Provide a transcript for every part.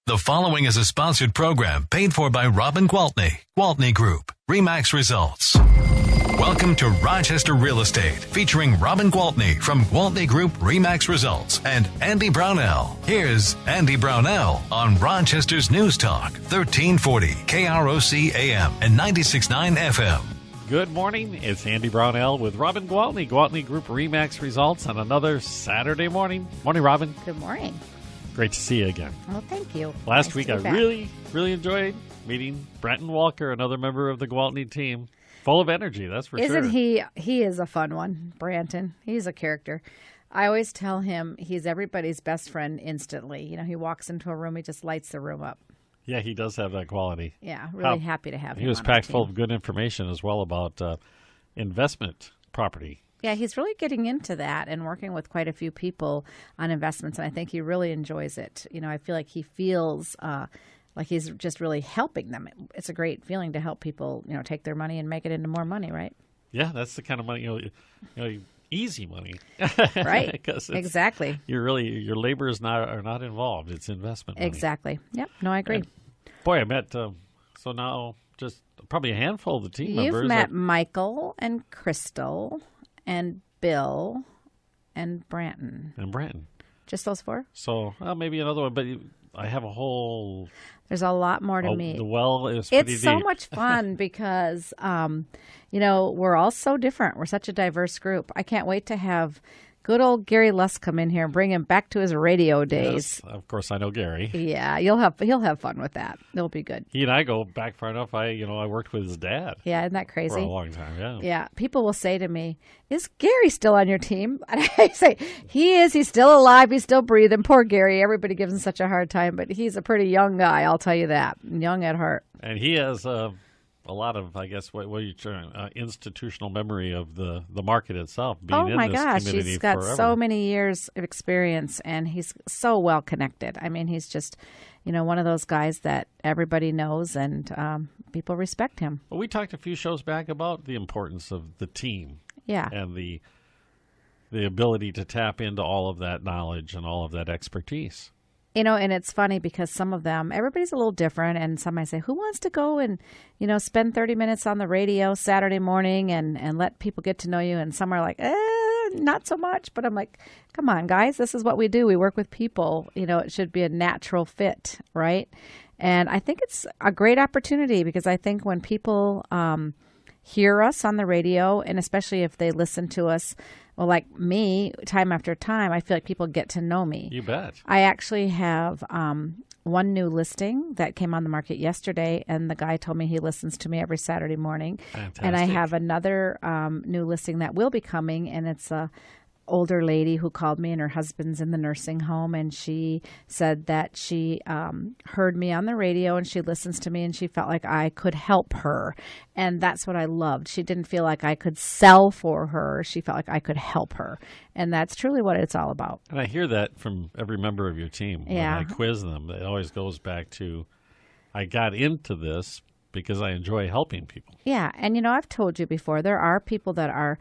The following is a sponsored program paid for by Robin Gwaltney Group, REMAX Results. Welcome to Rochester Real Estate, featuring Robin Gwaltney from Gwaltney Group REMAX Results and Andy Brownell. Here's Andy Brownell on Rochester's News Talk, 1340 KROC-AM and 96.9 FM. Good morning. It's Andy Brownell with Robin Gwaltney, Gwaltney Group REMAX Results on another Saturday morning. Morning, Robin. Good morning. Great to see you again. Well, thank you. Last Nice week, to I be back. really enjoyed meeting Brenton Walker, another member of the Gwaltney team. Full of energy, that's for sure. Isn't he? He is a fun one, Branton. He's a character. I always tell him he's everybody's best friend instantly. You know, he walks into a room, he just lights the room up. Yeah, he does have that quality. Yeah, really happy to have him. He was on our packed full team. of good information as well about investment property. Yeah, he's really getting into that and working with quite a few people on investments, and I think he really enjoys it. You know, I feel like he feels like he's just really helping them. It's a great feeling to help people, you know, take their money and make it into more money, right? Yeah, that's the kind of money, you know easy money. Right. Exactly. Your labor are not involved. It's investment money. Exactly. Yep. No, I agree. And, boy, I met so now just probably a handful of the team members. You've met Michael and Crystal and Bill and Branton. And Branton. Just those four? So maybe another one, but I have a whole. There's a lot more to meet. The well is pretty It's so deep. much fun because, you know, we're all so different. We're such a diverse group. I can't wait to have good old Gary Lusk come in here and bring him back to his radio days. Yes, of course, I know Gary. Yeah, he'll have fun with that. It'll be good. He and I go back far enough. I worked with his dad. Yeah, isn't that crazy? For a long time, yeah. Yeah, people will say to me, "Is Gary still on your team?" And I say, "He is. He's still alive. He's still breathing." Poor Gary. Everybody gives him such a hard time, but he's a pretty young guy. I'll tell you that. Young at heart. And he has a lot of, I guess, what you institutional memory of the market itself. Being Oh in my this gosh, community he's got forever. so many years of experience, and he's so well connected. I mean, he's just, you know, one of those guys that everybody knows, and people respect him. Well, we talked a few shows back about the importance of the team. Yeah. And the ability to tap into all of that knowledge and all of that expertise. You know, and it's funny because some of them, everybody's a little different, and some might say, who wants to go and, you know, spend 30 minutes on the radio Saturday morning and let people get to know you? And some are like, not so much. But I'm like, come on, guys, this is what we do. We work with people. You know, it should be a natural fit, right? And I think it's a great opportunity because I think when people hear us on the radio, and especially if they listen to us, well, like me, time after time, I feel like people get to know me. You bet. I actually have one new listing that came on the market yesterday, and the guy told me he listens to me every Saturday morning. Fantastic. And I have another new listing that will be coming, and it's a older lady who called me, and her husband's in the nursing home, and she said that she heard me on the radio and she listens to me and she felt like I could help her. And that's what I loved. She didn't feel like I could sell for her. She felt like I could help her. And that's truly what it's all about. And I hear that from every member of your team. Yeah. When I quiz them, it always goes back to, I got into this because I enjoy helping people. Yeah. And, you know, I've told you before, there are people that are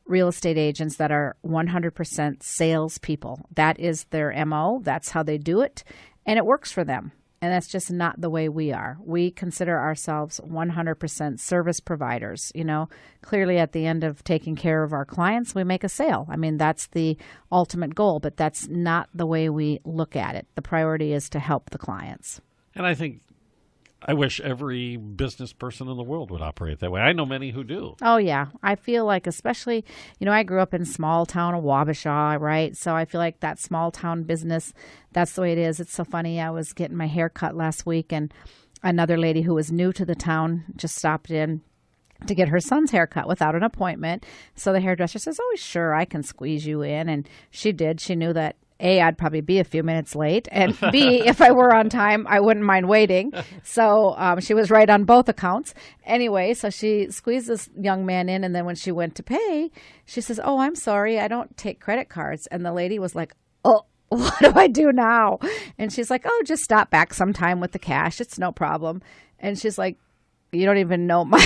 real estate agents that are 100% salespeople. That is their MO. That's how they do it. And it works for them. And that's just not the way we are. We consider ourselves 100% service providers. You know, clearly at the end of taking care of our clients, we make a sale. I mean, that's the ultimate goal, but that's not the way we look at it. The priority is to help the clients. And I wish every business person in the world would operate that way. I know many who do. Oh, yeah. I feel like especially, you know, I grew up in small town of Wabasha, right? So I feel like that small town business, that's the way it is. It's so funny. I was getting my hair cut last week, and another lady who was new to the town just stopped in to get her son's haircut without an appointment. So the hairdresser says, "Oh, sure, I can squeeze you in." And she did. She knew that A, I'd probably be a few minutes late, and B, if I were on time, I wouldn't mind waiting. So she was right on both accounts. Anyway, so she squeezed this young man in, and then when she went to pay, she says, "Oh, I'm sorry, I don't take credit cards." And the lady was like, "Oh, what do I do now?" And she's like, "Oh, just stop back sometime with the cash. It's no problem." And she's like, "You don't even know my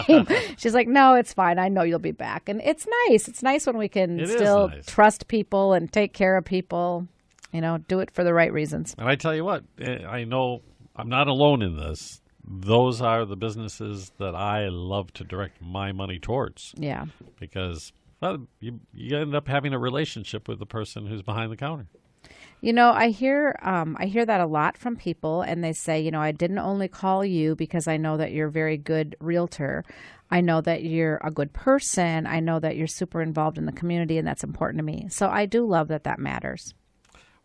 name." She's like, "No, it's fine. I know you'll be back." And it's nice. It's nice when we can still trust people and take care of people. Do it for the right reasons. And I tell you what, I know I'm not alone in this. Those are the businesses that I love to direct my money towards. Yeah. Because you end up having a relationship with the person who's behind the counter. I hear that a lot from people, and they say, I didn't only call you because I know that you're a very good realtor. I know that you're a good person. I know that you're super involved in the community, and that's important to me. So I do love that matters.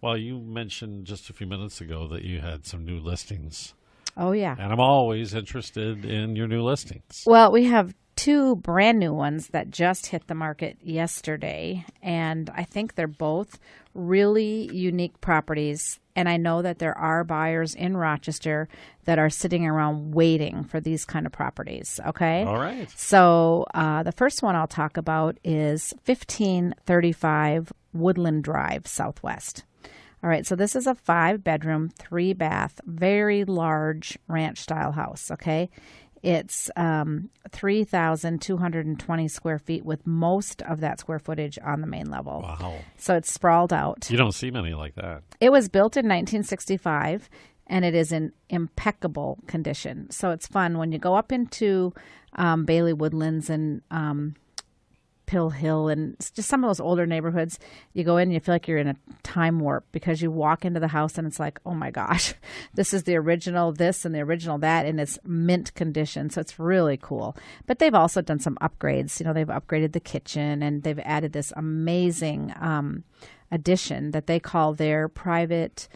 Well, you mentioned just a few minutes ago that you had some new listings. Oh, yeah. And I'm always interested in your new listings. Well, we have 2 brand new ones that just hit the market yesterday, and I think they're both really unique properties. And I know that there are buyers in Rochester that are sitting around waiting for these kind of properties. Okay. All right. So the first one I'll talk about is 1535 Woodland Drive, Southwest. All right, so this is a 5-bedroom, 3-bath, very large ranch-style house, okay? It's 3,220 square feet with most of that square footage on the main level. Wow. So it's sprawled out. You don't see many like that. It was built in 1965, and it is in impeccable condition. So it's fun. When you go up into Bailey Woodlands and Pill Hill and just some of those older neighborhoods, you go in and you feel like you're in a time warp because you walk into the house and it's like, oh my gosh, this is the original this and the original that, and it's mint condition. So it's really cool. But they've also done some upgrades. They've upgraded the kitchen, and they've added this amazing addition that they call their private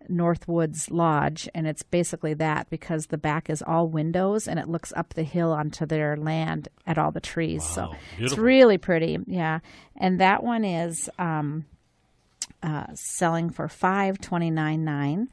Northwoods Lodge, and it's basically that because the back is all windows and it looks up the hill onto their land at all the trees. Wow, so beautiful. It's really pretty. Yeah. And that one is selling for $529,900.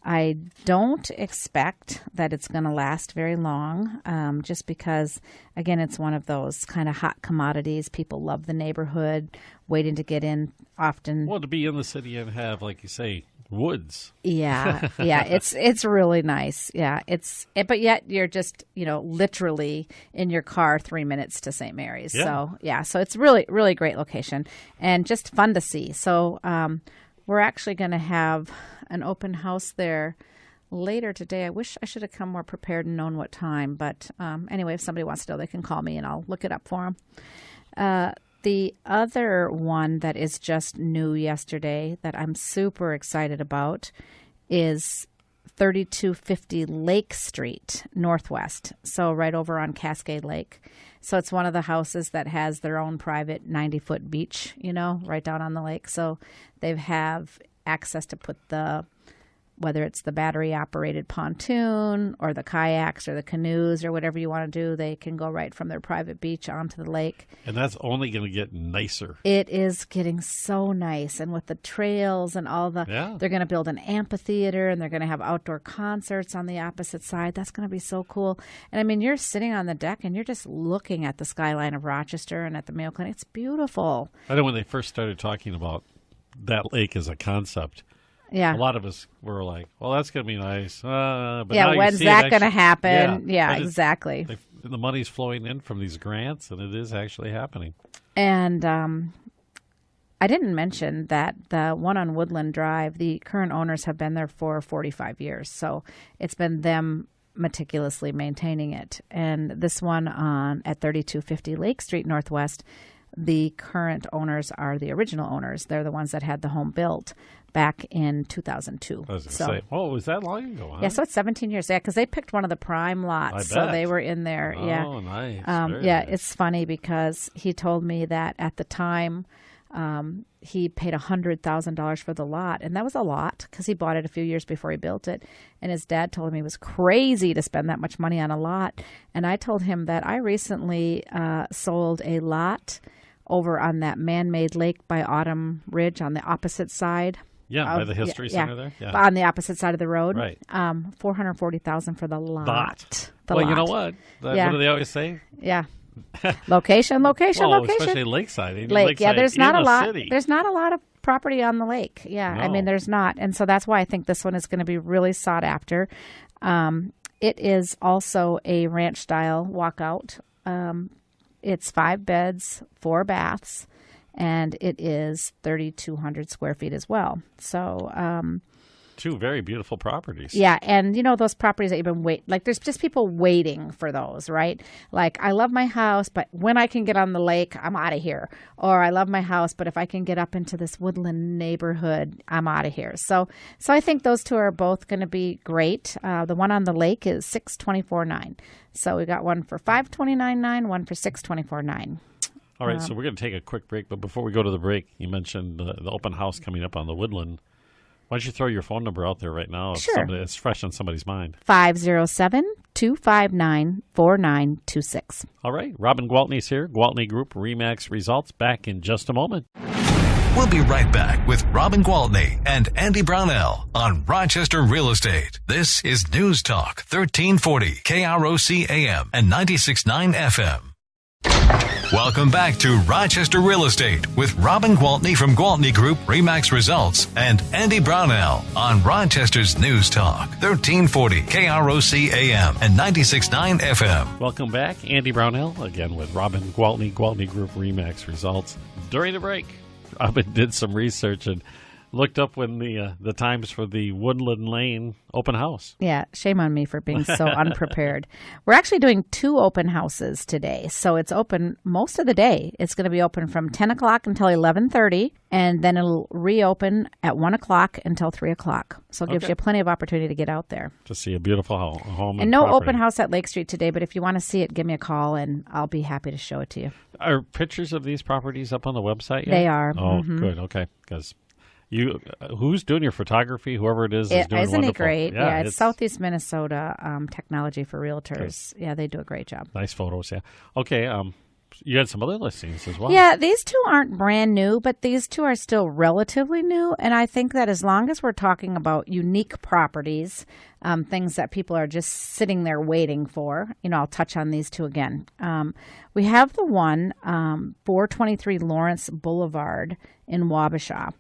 I don't expect that it's going to last very long, just because, again, it's one of those kind of hot commodities. People love the neighborhood, waiting to get in often. Well, to be in the city and have, like you say, woods. Yeah, it's really nice. Yeah, but yet you're just literally in your car 3 minutes to St. Mary's. Yeah. So it's really really great location and just fun to see. So we're actually going to have an open house there later today. I wish I should have come more prepared and known what time, but anyway, if somebody wants to know, they can call me and I'll look it up for them. The other one that is just new yesterday that I'm super excited about is 3250 Lake Street, Northwest. So right over on Cascade Lake. So it's one of the houses that has their own private 90-foot beach, right down on the lake. So they have access to put whether it's the battery-operated pontoon or the kayaks or the canoes or whatever you want to do, they can go right from their private beach onto the lake. And that's only going to get nicer. It is getting so nice. And with the trails and all they're going to build an amphitheater, and they're going to have outdoor concerts on the opposite side. That's going to be so cool. And, I mean, you're sitting on the deck, and you're just looking at the skyline of Rochester and at the Mayo Clinic. It's beautiful. I know when they first started talking about that lake as a concept, yeah, a lot of us were like, well, that's going to be nice. But when's that going to happen? Yeah, exactly. The money's flowing in from these grants, and it is actually happening. And I didn't mention that the one on Woodland Drive, the current owners have been there for 45 years. So it's been them meticulously maintaining it. And this one at 3250 Lake Street Northwest, the current owners are the original owners. They're the ones that had the home built back in 2002. I was going to say, was that long ago? Huh? Yeah, so it's 17 years. Yeah, because they picked one of the prime lots, so they were in there. Oh, yeah. Nice. Nice. It's funny because he told me that at the time he paid $100,000 for the lot, and that was a lot because he bought it a few years before he built it. And his dad told him he was crazy to spend that much money on a lot. And I told him that I recently sold a lot over on that man-made lake by Autumn Ridge on the opposite side. Yeah, by the History Center there. Yeah, on the opposite side of the road. Right. $440,000 for the lot. You know what? What do they always say? Yeah. Location. Especially lakeside. Yeah, there's not a lot. City. There's not a lot of property on the lake. Yeah, no. I mean, there's not, and so that's why I think this one is going to be really sought after. It is also a ranch style walkout. It's 5 beds, 4 baths. and it is 3,200 square feet as well. So, two very beautiful properties. yeah, and those properties that you've been like there's just people waiting for those, right? Like, I love my house, but when I can get on the lake, I'm out of here. Or I love my house, but if I can get up into this woodland neighborhood, I'm out of here. So I think those two are both going to be great. The one on the lake is $624,900. So we got one for $529,900, one for $624,900. All right, so we're going to take a quick break, but before we go to the break, you mentioned the open house coming up on the Woodland. Why don't you throw your phone number out there right now? Sure. It's fresh on somebody's mind. 507-259-4926. All right. Robin Gwaltney's here. Gwaltney Group, REMAX Results. Back in just a moment. We'll be right back with Robin Gwaltney and Andy Brownell on Rochester Real Estate. This is News Talk 1340 KROC-AM and 96.9 FM. Welcome back to Rochester Real Estate with Robin Gwaltney from Gwaltney Group, REMAX Results, and Andy Brownell on Rochester's News Talk 1340 KROC-AM and 96.9 FM. Welcome back. Andy Brownell again with Robin Gwaltney, Gwaltney Group, REMAX Results. During the break, Robin did some research and looked up when the times for the Woodland Lane open house. Yeah, shame on me for being so unprepared. We're actually doing 2 open houses today, so it's open most of the day. It's going to be open from 10 o'clock until 11:30, and then it'll reopen at 1 o'clock until 3 o'clock. So it gives you plenty of opportunity to get out there. To see a beautiful home and no property. open house at Lake Street today, but if you want to see it, give me a call, and I'll be happy to show it to you. Are pictures of these properties up on the website yet? They are. Oh, good. Okay, because... who's doing your photography? Whoever it is doing isn't wonderful. it great? Yeah, it's Southeast Minnesota Technology for Realtors. Okay. Yeah, they do a great job. Nice photos, yeah. Okay, you had some other listings as well. Yeah, these 2 aren't brand new, but these 2 are still relatively new. And I think that as long as we're talking about unique properties, things that people are just sitting there waiting for, I'll touch on these 2 again. We have the one, 423 Lawrence Boulevard in Wabasha.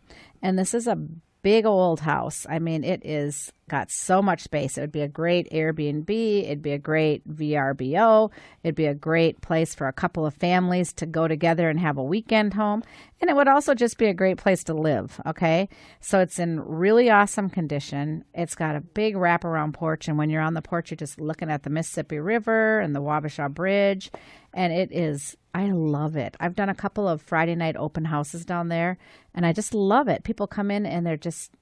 And this is a big old house. I mean, it is got so much space. It would be a great Airbnb. It'd be a great VRBO. It'd be a great place for a couple of families to go together and have a weekend home. And it would also just be a great place to live, okay? So it's in really awesome condition. It's got a big wraparound porch. And when you're on the porch, you're just looking at the Mississippi River and the Wabasha Bridge. And I love it. I've done a couple of Friday night open houses down there, and I just love it. People come in and they're just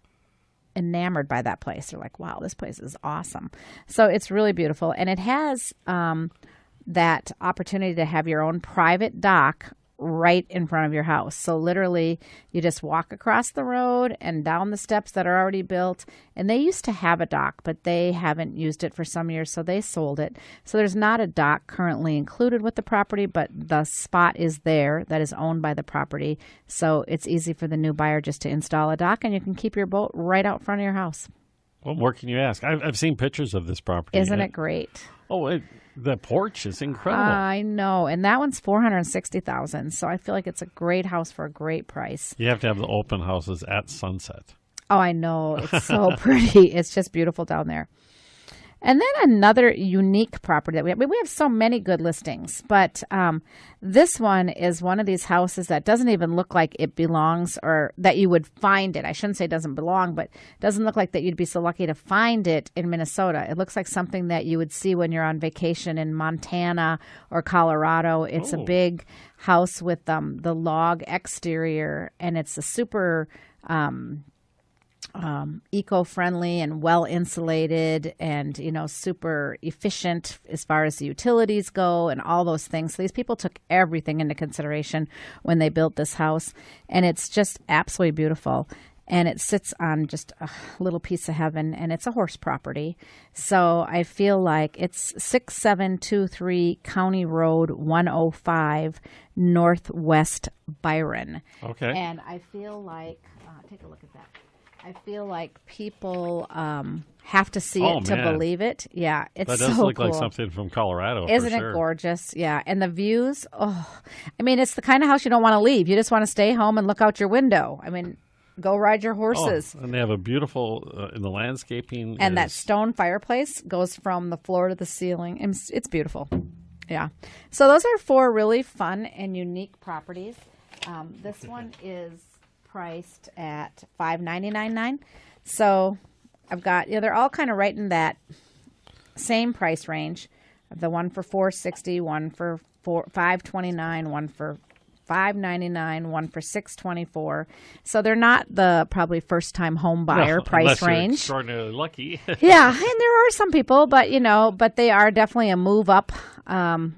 enamored by that place. They're like, wow, this place is awesome. So it's really beautiful. And it has that opportunity to have your own private dock right in front of your house. So literally you just walk across the road and down the steps that are already built. And they used to have a dock, but they haven't used it for some years, so they sold it. So there's not a dock currently included with the property, but the spot is there that is owned by the property. So it's easy for the new buyer just to install a dock, and you can keep your boat right out front of your house. What more can you ask? I've seen pictures of this property. Isn't it great? Oh, the porch is incredible. I know, and that one's $460,000. So I feel like it's a great house for a great price. You have to have the open houses at sunset. Oh, I know. It's so pretty. It's just beautiful down there. And then another unique property that we have so many good listings, but this one is one of these houses that doesn't even look like it belongs, or that you would find it. I shouldn't say it doesn't belong, but doesn't look like that you'd be so lucky to find it in Minnesota. It looks like something that you would see when you're on vacation in Montana or Colorado. It's a big house with the log exterior, and it's a super eco-friendly and well insulated, and super efficient as far as the utilities go and all those things. So these people took everything into consideration when they built this house, and it's just absolutely beautiful. And it sits on just a little piece of heaven, and it's a horse property. So I feel like it's 6723 County Road 105, Northwest Byron. Okay. And I feel like, take a look at that. I feel like people have to see it to believe it. Yeah, it's so cool. That does look like something from Colorado. Isn't it gorgeous? Yeah, and the views. Oh, I mean, it's the kind of house you don't want to leave. You just want to stay home and look out your window. I mean, go ride your horses. And they have a beautiful in the landscaping. And that stone fireplace goes from the floor to the ceiling. It's beautiful. Yeah. So those are 4 really fun and unique properties. This one is priced at $5.99.9. So I've got, they're all kind of right in that same price range. The one for $4.60, one for $5.29, one for $5.99, one for $6.24. So they're not the probably first-time home buyer price range. You're extraordinarily lucky. Yeah, and there are some people, but they are definitely a move up.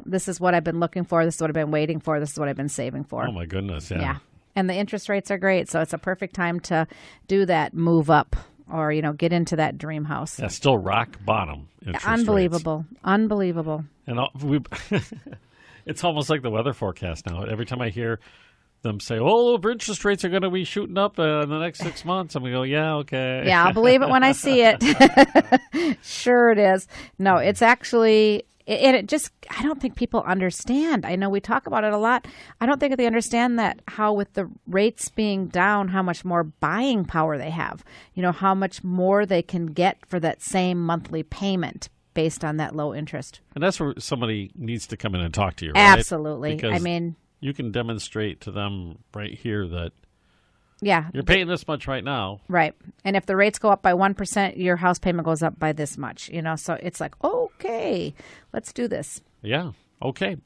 This is what I've been looking for. This is what I've been waiting for. This is what I've been saving for. Oh my goodness! Yeah, and the interest rates are great, so it's a perfect time to do that move up or get into that dream house. That's still rock bottom. Unbelievable, unbelievable. And it's almost like the weather forecast now. Every time I hear them say, "Oh, interest rates are going to be shooting up in the next 6 months," I'm going to go, "Yeah, okay." Yeah, I'll believe it when I see it. Sure, it is. No, it's actually. And it just, I don't think people understand. I know we talk about it a lot. I don't think they understand that how with the rates being down, how much more buying power they have. How much more they can get for that same monthly payment based on that low interest. And that's where somebody needs to come in and talk to you, right? Absolutely. Because you can demonstrate to them right here that yeah, you're paying this much right now. Right. And if the rates go up by 1%, your house payment goes up by this much, So it's like, okay, let's do this. Yeah. Okay.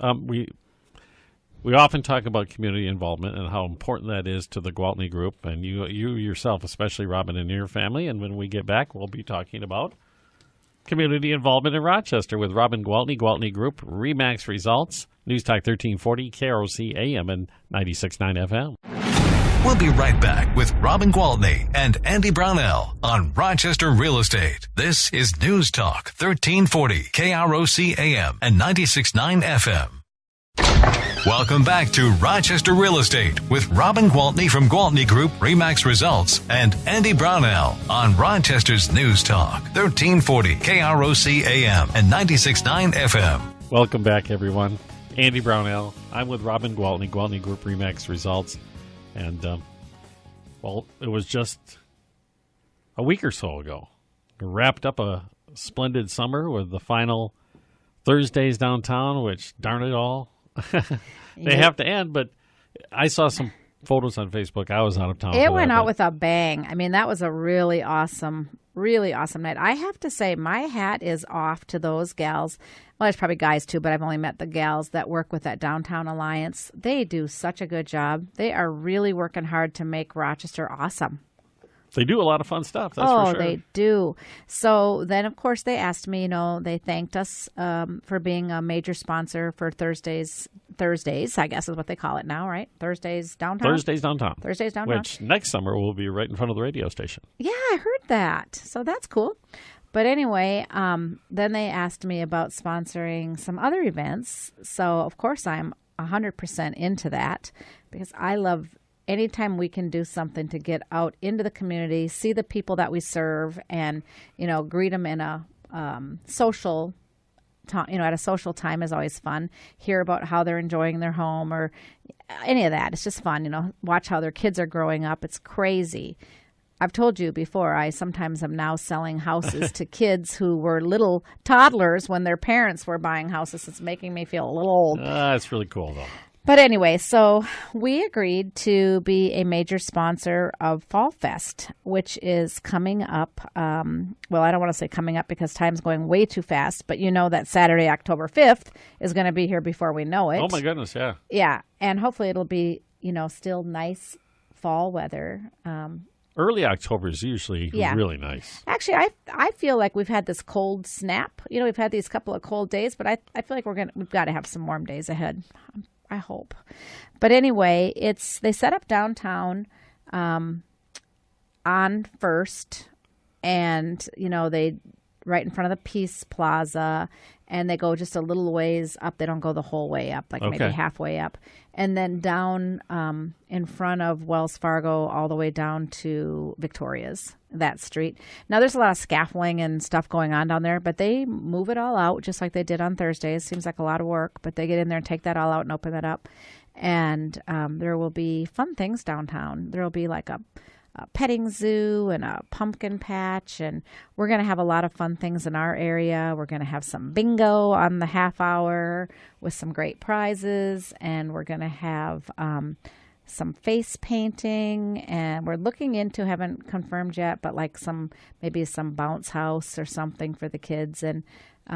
We often talk about community involvement and how important that is to the Gwaltney Group and you yourself, especially Robin and your family. And when we get back, we'll be talking about community involvement in Rochester with Robin Gwaltney, Gwaltney Group, REMAX Results, News Talk 1340, KROC-AM and 96.9 FM. We'll be right back with Robin Gwaltney and Andy Brownell on Rochester Real Estate. This is News Talk 1340, KROC-AM and 96.9 FM. Welcome back to Rochester Real Estate with Robin Gwaltney from Gwaltney Group, REMAX Results, and Andy Brownell on Rochester's News Talk 1340, KROC-AM and 96.9 FM. Welcome back, everyone. Andy Brownell. I'm with Robin Gwaltney, Gwaltney Group, REMAX Results. And, it was just a week or so ago. We wrapped up a splendid summer with the final Thursdays downtown, which, darn it all, they have to end. But I saw some photos on Facebook. I was out of town. It went out with a bang. I mean, that was a really awesome night. I have to say, my hat is off to those gals. Well, there's probably guys too, but I've only met the gals that work with that Downtown Alliance. They do such a good job. They are really working hard to make Rochester awesome. They do a lot of fun stuff, that's for sure. Oh, they do. So then, of course, they asked me, they thanked us for being a major sponsor for Thursdays, I guess is what they call it now, right? Thursdays Downtown? Thursdays Downtown. Which next summer will be right in front of the radio station. Yeah, I heard that. So that's cool. But anyway, then they asked me about sponsoring some other events. So, of course, I'm 100% into that because I love anytime we can do something to get out into the community, see the people that we serve, and, greet them in a social at a social time is always fun. Hear about how they're enjoying their home or any of that. It's just fun, watch how their kids are growing up. It's crazy. I've told you before, I sometimes am now selling houses to kids who were little toddlers when their parents were buying houses. It's making me feel a little old. It's really cool, though. But anyway, so we agreed to be a major sponsor of Fall Fest, which is coming up. Well, I don't want to say coming up because time's going way too fast, but that Saturday, October 5th is going to be here before we know it. Oh, my goodness, yeah. Yeah, and hopefully it'll be, still nice fall weather. Early October is usually really nice. Actually, I feel like we've had this cold snap. We've had these couple of cold days, but I feel like we've got to have some warm days ahead. I hope. But anyway, they set up downtown on First, and they right in front of the Peace Plaza, and they go just a little ways up. They don't go the whole way up, maybe halfway up, and then down in front of Wells Fargo all the way down to Victoria's, that street. Now, there's a lot of scaffolding and stuff going on down there, but they move it all out just like they did on Thursdays. Seems like a lot of work, but they get in there and take that all out and open that up. And there will be fun things downtown. There will be like a petting zoo and a pumpkin patch, and we're going to have a lot of fun things in our area. We're going to have some bingo on the half hour with some great prizes, and we're going to have some face painting, and we're looking into, haven't confirmed yet, but like maybe some bounce house or something for the kids. And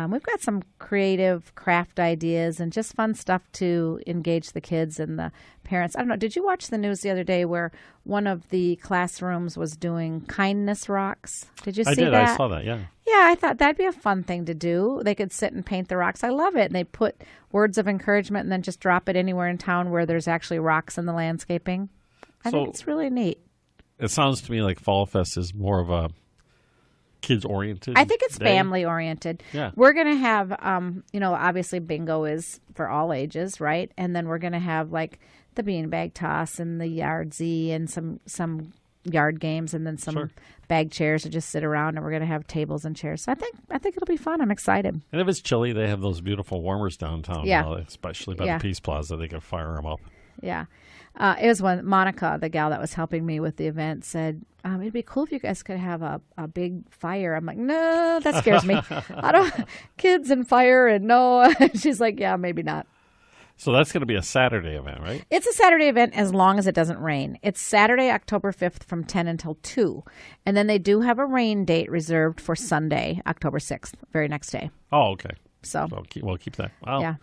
we've got some creative craft ideas and just fun stuff to engage the kids and the parents. I don't know. Did you watch the news the other day where one of the classrooms was doing kindness rocks? Did you see that? I saw that, yeah. Yeah, I thought that'd be a fun thing to do. They could sit and paint the rocks. I love it. And they put words of encouragement and then just drop it anywhere in town where there's actually rocks in the landscaping. I think it's really neat. It sounds to me like Fall Fest is more of a kids-oriented I think it's day. family-oriented. Yeah. We're going to have, obviously bingo is for all ages, right? And then we're going to have like the beanbag toss and the yardsie and some yard games and then some bag chairs to just sit around, and we're going to have tables and chairs. So I think it'll be fun. I'm excited. And if it's chilly, they have those beautiful warmers downtown, especially by the Peace Plaza. They can fire them up. Yeah. It was when Monica, the gal that was helping me with the event, said, it'd be cool if you guys could have a big fire. I'm like, no, that scares me. I don't, kids and fire and no. She's like, yeah, maybe not. So that's going to be a Saturday event, right? It's a Saturday event as long as it doesn't rain. It's Saturday, October 5th from 10 until 2. And then they do have a rain date reserved for Sunday, October 6th, very next day. Oh, okay. So we'll keep that. Well, yeah.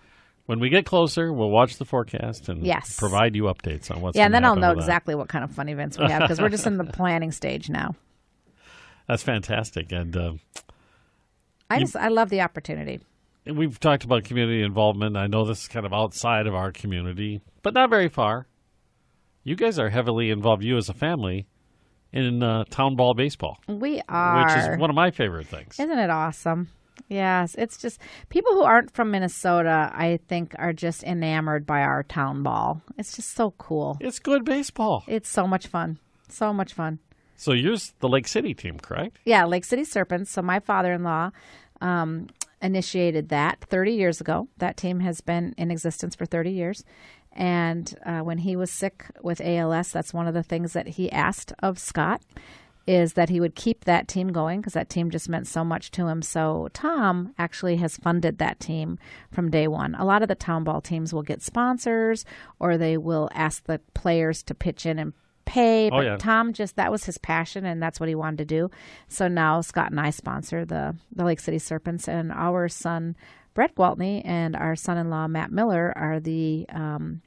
When we get closer, we'll watch the forecast and provide you updates on what's going to happen. Yeah, and then I'll know exactly what kind of fun events we have because we're just in the planning stage now. That's fantastic. And I love the opportunity. And we've talked about community involvement. I know this is kind of outside of our community, but not very far. You guys are heavily involved, you as a family, in town ball baseball. We are. Which is one of my favorite things. Isn't it awesome? Yes. It's just people who aren't from Minnesota, I think, are just enamored by our town ball. It's just so cool. It's good baseball. It's so much fun. So much fun. So you're the Lake City team, correct? Yeah, Lake City Serpents. So my father-in-law initiated that 30 years ago. That team has been in existence for 30 years. And when he was sick with ALS, that's one of the things that he asked of Scott, is that he would keep that team going because that team just meant so much to him. So Tom actually has funded that team from day one. A lot of the town ball teams will get sponsors or they will ask the players to pitch in and pay. But Tom that was his passion and that's what he wanted to do. So now Scott and I sponsor the Lake City Serpents, and our son Brett Gwaltney and our son-in-law Matt Miller are the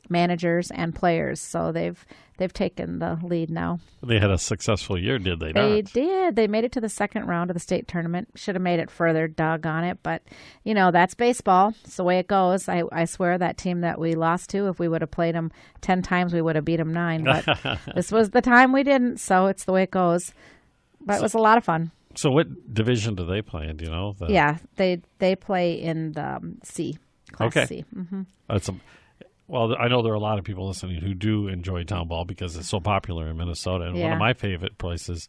managers and players. So they've taken the lead now. They had a successful year, did they not? They did. They made it to the second round of the state tournament. Should have made it further, doggone it. But, that's baseball. It's the way it goes. I swear that team that we lost to, if we would have played them 10 times, we would have beat them 9. But this was the time we didn't, so it's the way it goes. But it was a lot of fun. So what division do they play in? Do you know? Yeah, they play in the C, Class C. Mm-hmm. Well, I know there are a lot of people listening who do enjoy town ball because it's so popular in Minnesota. And one of my favorite places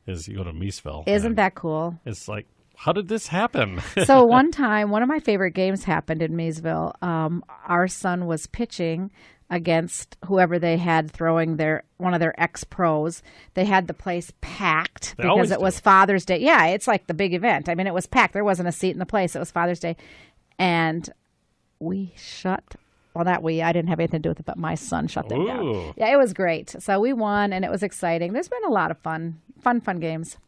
is you go to Meesville. Isn't that cool? It's like, how did this happen? So one time, one of my favorite games happened in Meesville. Our son was pitching against whoever they had throwing one of their ex-pros. They had the place packed because it was Father's Day. Yeah, it's like the big event. I mean, it was packed. There wasn't a seat in the place. It was Father's Day. And I didn't have anything to do with it, but my son shut them down. Yeah, it was great. So we won, and it was exciting. There's been a lot of fun games.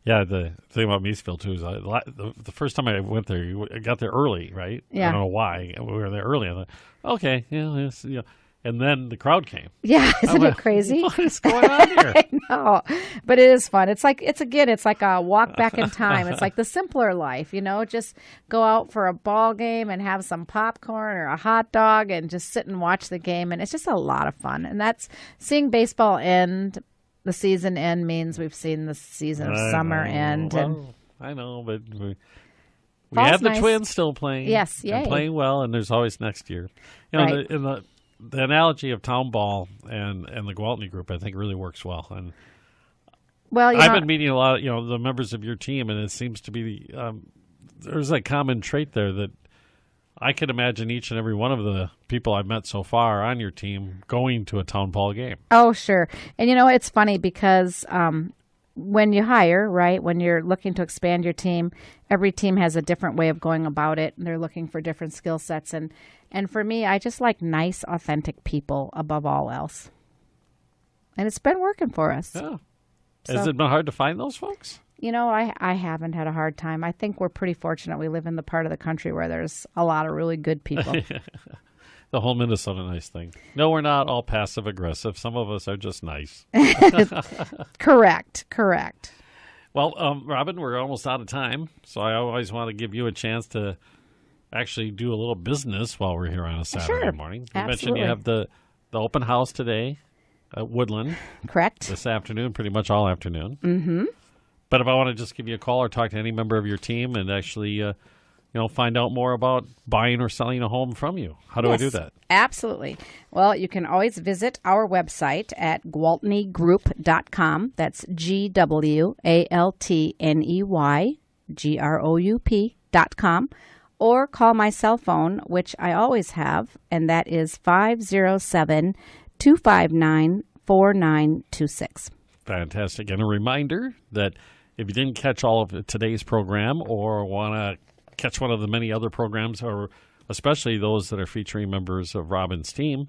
Yeah, the thing about Meesville, too, is the first time I went there, I got there early, right? Yeah. I don't know why. We were there early. I thought, okay, and then the crowd came. Yeah, isn't it crazy? What is going on here? I know, but it is fun. It's like a walk back in time. It's like the simpler life, just go out for a ball game and have some popcorn or a hot dog and just sit and watch the game. And it's just a lot of fun. And that's the season end means we've seen the season of summer end. Well, I know, but we have the Twins still playing. Yes, yay. And playing well, and there's always next year. Right. The analogy of town ball and the Gwaltney Group, I think, really works well. And I've been meeting a lot of the members of your team, and it seems to be there's a common trait there that I could imagine each and every one of the people I've met so far on your team going to a town ball game. Oh, sure. And it's funny because when you hire, right, when you're looking to expand your team, every team has a different way of going about it. And they're looking for different skill sets. And for me, I just like nice, authentic people above all else. And it's been working for us. Yeah. So, Has it been hard to find those folks? I haven't had a hard time. I think we're pretty fortunate. We live in the part of the country where there's a lot of really good people. The whole Minnesota nice thing. No, we're not all passive aggressive. Some of us are just nice. Correct. Well, Robin, we're almost out of time, so I always want to give you a chance to actually do a little business while we're here on a Saturday morning. You mentioned you have the open house today at Woodland. Correct. This afternoon, pretty much all afternoon. Mm-hmm. But if I want to just give you a call or talk to any member of your team and actually find out more about buying or selling a home from you, how do I do that? Absolutely. Well, you can always visit our website at gwaltneygroup.com. That's GWALTNEYGROUP.com. Or call my cell phone, which I always have, and that is 507-259-4926. Fantastic. And a reminder that if you didn't catch all of today's program or want to catch one of the many other programs, or especially those that are featuring members of Robin's team,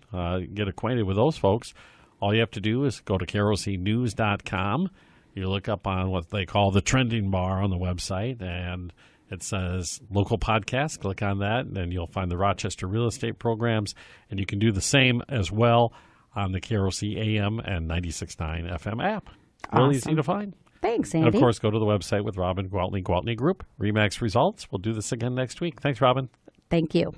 get acquainted with those folks, all you have to do is go to KROCnews.com. You look up on what they call the trending bar on the website, and it says local podcast. Click on that, and then you'll find the Rochester real estate programs. And you can do the same as well on the KROC-AM and 96.9 FM app. Really easy to find. Thanks, Andy. And of course, go to the website with Robin Gwaltney, Gwaltney Group, REMAX Results. We'll do this again next week. Thanks, Robin. Thank you.